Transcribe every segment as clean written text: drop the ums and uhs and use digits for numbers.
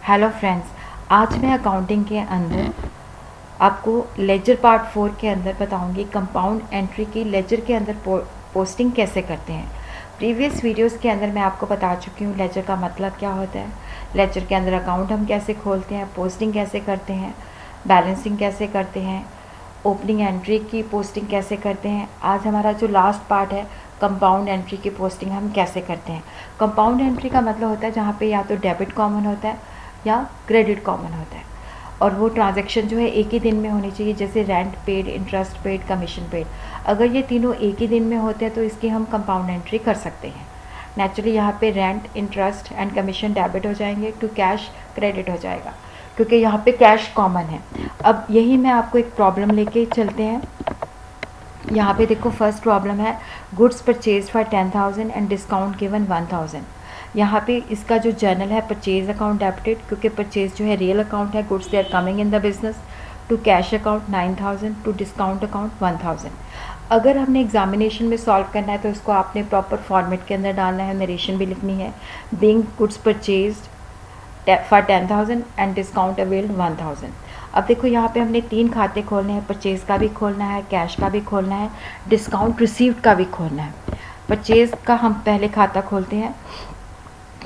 Hello friends, आज मैं accounting के अंदर आपको लेजर पार्ट 4 के अंदर बताऊंगी कंपाउंड एंट्री की लेजर के अंदर पोस्टिंग कैसे करते हैं। प्रीवियस वीडियोस के अंदर मैं आपको बता चुकी हूँ लेजर का मतलब क्या होता है, लेजर के अंदर अकाउंट हम कैसे खोलते हैं, पोस्टिंग कैसे करते हैं, बैलेंसिंग कैसे करते हैं, ओपनिंग एंट्री की पोस्टिंग कैसे करते हैं। आज हमारा जो लास्ट पार्ट है कंपाउंड एंट्री की पोस्टिंग हम कैसे करते हैं। कंपाउंड एंट्री का मतलब होता है जहाँ पे या तो डेबिट कॉमन होता है या क्रेडिट कॉमन होता है, और वो ट्रांजैक्शन जो है एक ही दिन में होनी चाहिए, जैसे rent paid, interest paid, commission paid. अगर ये तीनों एक ही दिन में होते हैं तो इसकी हम कंपाउंड एंट्री कर सकते हैं। नेचुरली यहाँ पे rent, interest and commission debit हो जाएंगे, टू कैश क्रेडिट हो जाएगा, क्योंकि यहाँ पे कैश कॉमन है। अब यही मैं आपको एक प्रॉब्लम लेके चलते हैं। यहाँ पे देखो फर्स्ट प्रॉब्लम है goods purchase for 10,000 and discount given 1,000। यहाँ पे इसका जो जर्नल है परचेज अकाउंट डेबिटेड, क्योंकि परचेज जो है रियल अकाउंट है, goods they are coming in the business, to cash account 9,000, to discount account 1,000। अगर हमने एग्जामिनेशन में सॉल्व करना है तो इसको आपने प्रॉपर फॉर्मेट के अंदर डालना है, नरेशन भी लिखनी है। Being goods purchased for 10,000 and discount availed 1,000। अब देखो यहाँ पे हमने 3 खाते खोलने हैं, परचेज का भी खोलना है, कैश का भी खोलना है, डिस्काउंट रिसीव्ड का भी खोलना है। परचेज का हम पहले खाता खोलते हैं।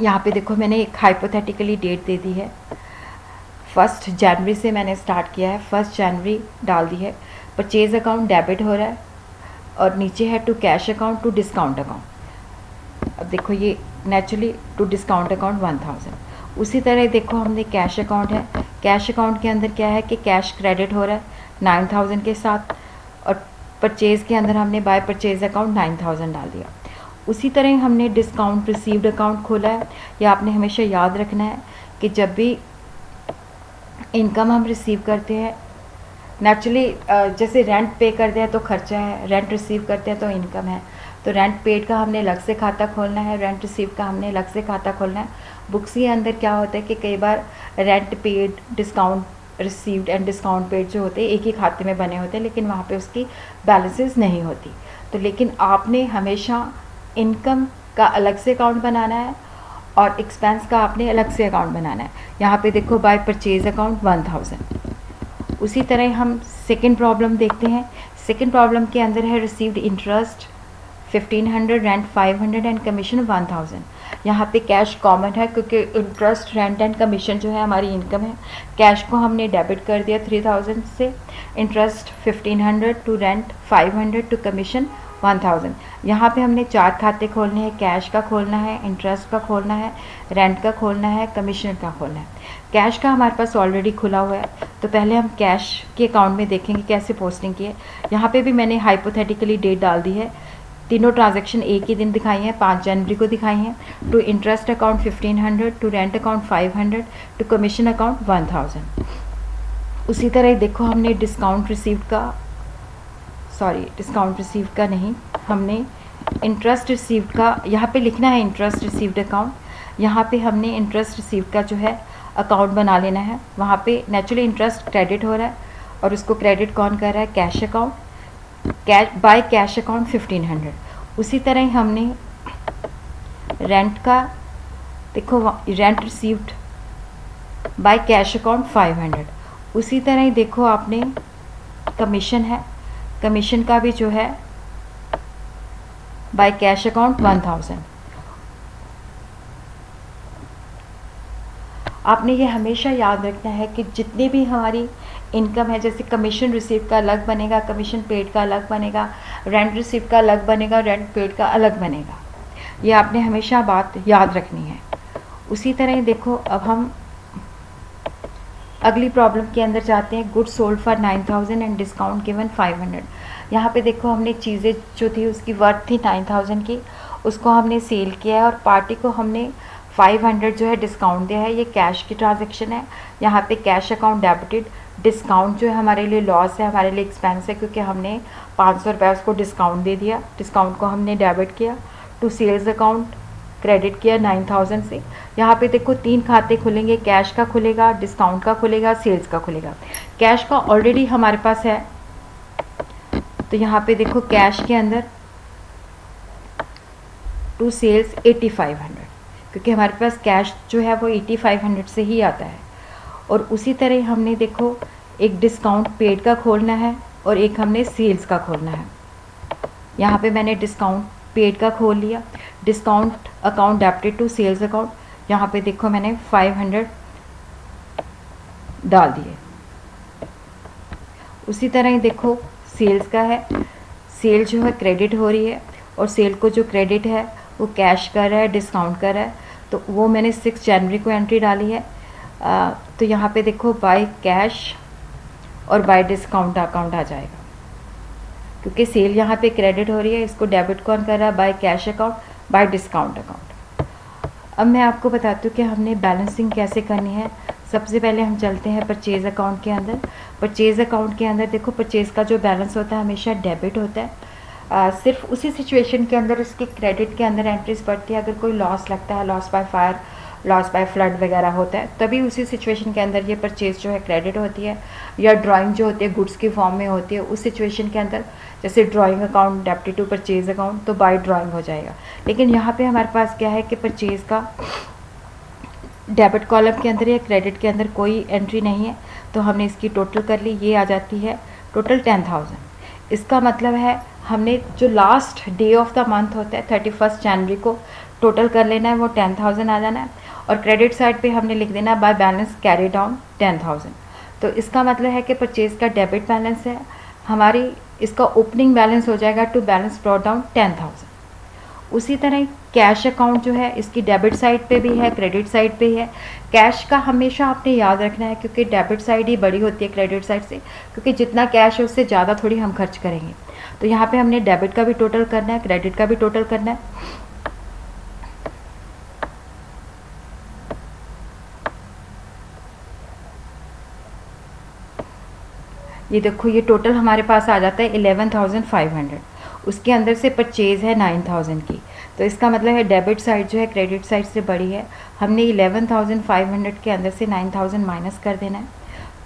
यहाँ पे देखो मैंने एक हाइपोथेटिकली डेट दे दी है, 1 जनवरी से मैंने स्टार्ट किया है, 1 जनवरी डाल दी है। परचेज अकाउंट डेबिट हो रहा है और नीचे है to cash account, to discount account. अब देखो ये नेचुरली टू डिस्काउंट अकाउंट 1,000। उसी तरह देखो हमने कैश अकाउंट है, कैश अकाउंट के अंदर क्या है कि कैश क्रेडिट हो रहा है 9,000 के साथ, और परचेज़ के अंदर हमने बाय परचेज अकाउंट 9,000 डाल दिया। उसी तरह हमने डिस्काउंट रिसीव्ड अकाउंट खोला है। या आपने हमेशा याद रखना है कि जब भी इनकम हम रिसीव करते हैं, नेचुरली जैसे रेंट पे करते हैं तो खर्चा है, रेंट रिसीव करते हैं तो इनकम है, तो रेंट पेड का हमने अलग से खाता खोलना है, रेंट रिसीव का हमने अलग से खाता खोलना है। बुक्स के अंदर क्या होता है कि कई बार rent paid, discount received and discount paid जो होते हैं एक ही खाते में बने होते हैं, लेकिन वहाँ पे उसकी बैलेंसेस नहीं होती। तो लेकिन आपने हमेशा इनकम का अलग से अकाउंट बनाना है और एक्सपेंस का आपने अलग से अकाउंट बनाना है। यहाँ पे देखो बाय परचेज अकाउंट 1,000। उसी तरह हम सेकेंड प्रॉब्लम देखते हैं। सेकेंड प्रॉब्लम के अंदर है received interest 1,500, rent 500 and commission 1,000। यहाँ पे कैश कॉमन है क्योंकि इंटरेस्ट, रेंट एंड कमीशन जो है हमारी इनकम है। कैश को हमने डेबिट कर दिया 3,000 से, interest 1,500, to rent 500, to commission 1,000। यहाँ पे हमने 4 खाते खोलने हैं, कैश का खोलना है, इंटरेस्ट का खोलना है, रेंट का खोलना है, कमीशन का खोलना है। कैश का हमारे पास ऑलरेडी खुला हुआ है, तो पहले हम कैश के अकाउंट में देखेंगे कैसे पोस्टिंग की है। यहाँ पे भी मैंने हाइपोथेटिकली डेट डाल दी है। तीनों ट्रांजैक्शन एक ही दिन दिखाई हैं, 5 जनवरी को दिखाई हैं। To interest account 1,500, to rent account 500, to commission account 1,000। उसी तरह देखो हमने डिस्काउंट रिसीव्ड का नहीं, हमने इंटरेस्ट रिसीव्ड का यहाँ पे लिखना है, इंटरेस्ट रिसीव्ड अकाउंट। यहाँ पे हमने इंटरेस्ट रिसीव्ड का जो है अकाउंट बना लेना है। वहाँ पे नेचुरली इंटरेस्ट क्रेडिट हो रहा है और उसको क्रेडिट कौन कर रहा है, cash account, by cash account 1,500। उसी तरह हमने रेंट का देखो, rent received by cash account 500। उसी तरह ही देखो आपने कमीशन है, कमीशन का भी जो है बाय कैश अकाउंट 1,000। आपने ये हमेशा याद रखना है कि जितनी भी हमारी इनकम है, जैसे कमीशन रिसीव का अलग बनेगा, कमीशन पेड का अलग बनेगा, रेंट रिसीव का अलग बनेगा, रेंट पेड का अलग बनेगा। ये आपने हमेशा बात याद रखनी है। उसी तरह देखो अब हम अगली प्रॉब्लम के अंदर जाते हैं। Goods sold for 9,000 and discount given 500। यहाँ पे देखो हमने चीज़ें जो थी उसकी वर्थ थी 9,000 की, उसको हमने सेल किया है और पार्टी को हमने 500 जो है डिस्काउंट दिया है। ये कैश की ट्रांजैक्शन है। यहाँ पे कैश अकाउंट डेबिटेड, डिस्काउंट जो है हमारे लिए लॉस है, हमारे लिए एक्सपेंस है, क्योंकि हमने 500 रुपये उसको डिस्काउंट दे दिया, डिस्काउंट को हमने डेबिट किया। टू सेल्स अकाउंट क्रेडिट किया 9,000 से। यहाँ पे देखो 3 खाते खुलेंगे, कैश का खुलेगा, डिस्काउंट का खुलेगा, सेल्स का खुलेगा। कैश का ऑलरेडी हमारे पास है, तो यहाँ पे देखो कैश के अंदर टू सेल्स 8,500, क्योंकि हमारे पास कैश जो है वो 8500 से ही आता है। और उसी तरह हमने देखो एक डिस्काउंट पेड का खोलना है और एक हमने सेल्स का खोलना है। यहाँ पे मैंने डिस्काउंट पेड का खोल लिया, discount account debited to sales account, यहाँ पे देखो मैंने 500 डाल दिए। उसी तरह ही देखो सेल्स का है, सेल जो है क्रेडिट हो रही है और सेल को जो क्रेडिट है वो कैश कर रहा है, डिस्काउंट कर रहा है, तो वो मैंने 6 जनवरी को एंट्री डाली है। तो यहाँ पे देखो बाय कैश और बाय डिस्काउंट अकाउंट आ जाएगा, क्योंकि सेल यहाँ पे क्रेडिट हो रही है, इसको डेबिट कौन कर रहा है, by cash account, bye discount account. अब मैं आपको बताती हूँ कि हमने बैलेंसिंग कैसे करनी है। सबसे पहले हम चलते हैं परचेज़ अकाउंट के अंदर। परचेज़ अकाउंट के अंदर देखो परचेज़ का जो बैलेंस होता है हमेशा डेबिट होता है। सिर्फ उसी सिचुएशन के अंदर उसके क्रेडिट के अंदर एंट्रीज पड़ती है, अगर कोई लॉस लगता है, loss by fire, loss by flood वगैरह होता है, तभी उसी सिचुएशन के अंदर ये परचेज़ जो है क्रेडिट होती है, या ड्राइंग जो होती है गुड्स की फॉर्म में होती है, उस सिचुएशन के अंदर जैसे drawing account debited to purchase account, तो बाय ड्राइंग हो जाएगा। लेकिन यहाँ पे हमारे पास क्या है कि परचेज़ का डेबिट कॉलम के अंदर या क्रेडिट के अंदर कोई एंट्री नहीं है, तो हमने इसकी टोटल कर ली, ये आ जाती है टोटल 10,000। इसका मतलब है हमने जो last day of the month होता है 31 जनवरी को टोटल कर लेना है, वो 10,000 आ जाना है, और क्रेडिट साइड पे हमने लिख देना बाय बैलेंस कैरी डाउन 10,000। तो इसका मतलब है कि परचेज़ का डेबिट बैलेंस है हमारी, इसका ओपनिंग बैलेंस हो जाएगा टू बैलेंस ब्रॉट डाउन 10,000। उसी तरह कैश अकाउंट जो है इसकी डेबिट साइड पे भी है, क्रेडिट साइड पे है। कैश का हमेशा आपने याद रखना है, क्योंकि डेबिट साइड ही बड़ी होती है क्रेडिट साइड से, क्योंकि जितना कैश है उससे ज़्यादा थोड़ी हम खर्च करेंगे। तो यहाँ पे हमने डेबिट का भी टोटल करना है, क्रेडिट का भी टोटल करना है। ये देखो ये टोटल हमारे पास आ जाता है 11,500। उसके अंदर से परचेज़ है 9,000 की, तो इसका मतलब है डेबिट साइड जो है क्रेडिट साइड से बड़ी है। हमने 11,500 के अंदर से 9,000 माइनस कर देना है,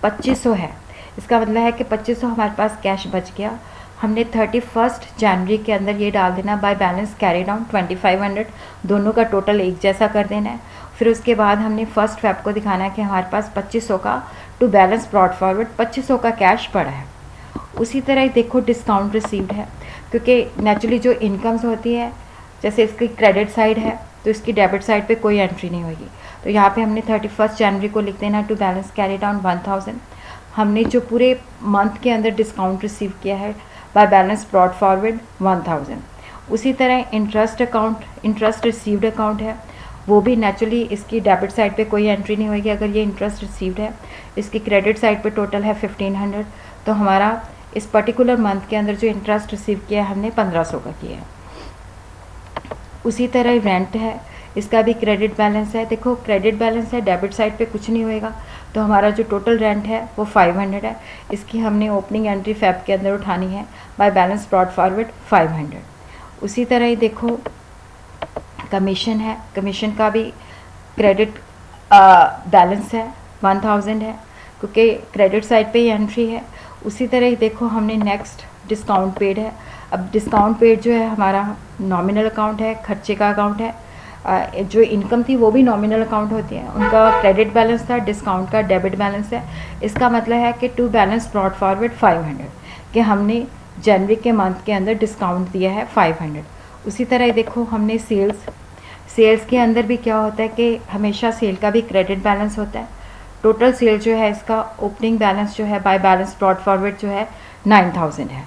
2,500 है। इसका मतलब है कि 2,500 हमारे पास कैश बच गया। हमने 31 जनवरी के अंदर ये डाल देना बाय बैलेंस कैरी डाउन 2,500, दोनों का टोटल एक जैसा कर देना है। फिर उसके बाद हमने 1 फेब को दिखाना है कि हमारे पास 2,500 का टू बैलेंस ब्रॉट फॉरवर्ड 2,500 का कैश पड़ा है। उसी तरह ही देखो डिस्काउंट रिसीव्ड है, क्योंकि नेचुरली जो इनकम्स होती है, जैसे इसकी क्रेडिट साइड है तो इसकी डेबिट साइड पे कोई एंट्री नहीं होगी, तो यहाँ पे हमने 31 जनवरी को लिख देना टू बैलेंस कैरी डाउन 1,000। हमने जो पूरे मंथ के अंदर डिस्काउंट रिसीव किया है बाय बैलेंस ब्रॉट फॉरवर्ड 1,000। उसी तरह interest account, interest received account है, वो भी नेचुरली इसकी डेबिट साइड पे कोई एंट्री नहीं होगी अगर ये इंटरेस्ट रिसीव्ड है। इसकी क्रेडिट साइड पे टोटल है 1,500, तो हमारा इस पर्टिकुलर मंथ के अंदर जो इंटरेस्ट रिसीव किया है हमने 1,500 का किया है। उसी तरह रेंट है, इसका भी क्रेडिट बैलेंस है। देखो क्रेडिट बैलेंस है, डेबिट साइड पे कुछ नहीं होएगा, तो हमारा जो टोटल रेंट है वो 500 है। इसकी हमने ओपनिंग एंट्री फेब के अंदर उठानी है बाय बैलेंस ब्रॉट फॉरवर्ड 500। उसी तरह ही देखो कमीशन है, कमीशन का भी क्रेडिट बैलेंस है 1,000 है, क्योंकि क्रेडिट साइड पे ही एंट्री है। उसी तरह ही देखो हमने नेक्स्ट डिस्काउंट पेड है। अब डिस्काउंट पेड जो है हमारा नॉमिनल अकाउंट है, खर्चे का अकाउंट है। जो इनकम थी वो भी नॉमिनल अकाउंट होती है, उनका क्रेडिट बैलेंस था, डिस्काउंट का डेबिट बैलेंस है। इसका मतलब है कि टू बैलेंस ब्रॉट फॉरवर्ड 500, कि हमने जनवरी के मंथ के अंदर डिस्काउंट दिया है 500। उसी तरह देखो हमने सेल्स के अंदर भी क्या होता है कि हमेशा सेल का भी क्रेडिट बैलेंस होता है। टोटल सेल जो है इसका ओपनिंग बैलेंस जो है बाय बैलेंस ब्रॉट फॉरवर्ड जो है 9,000 है।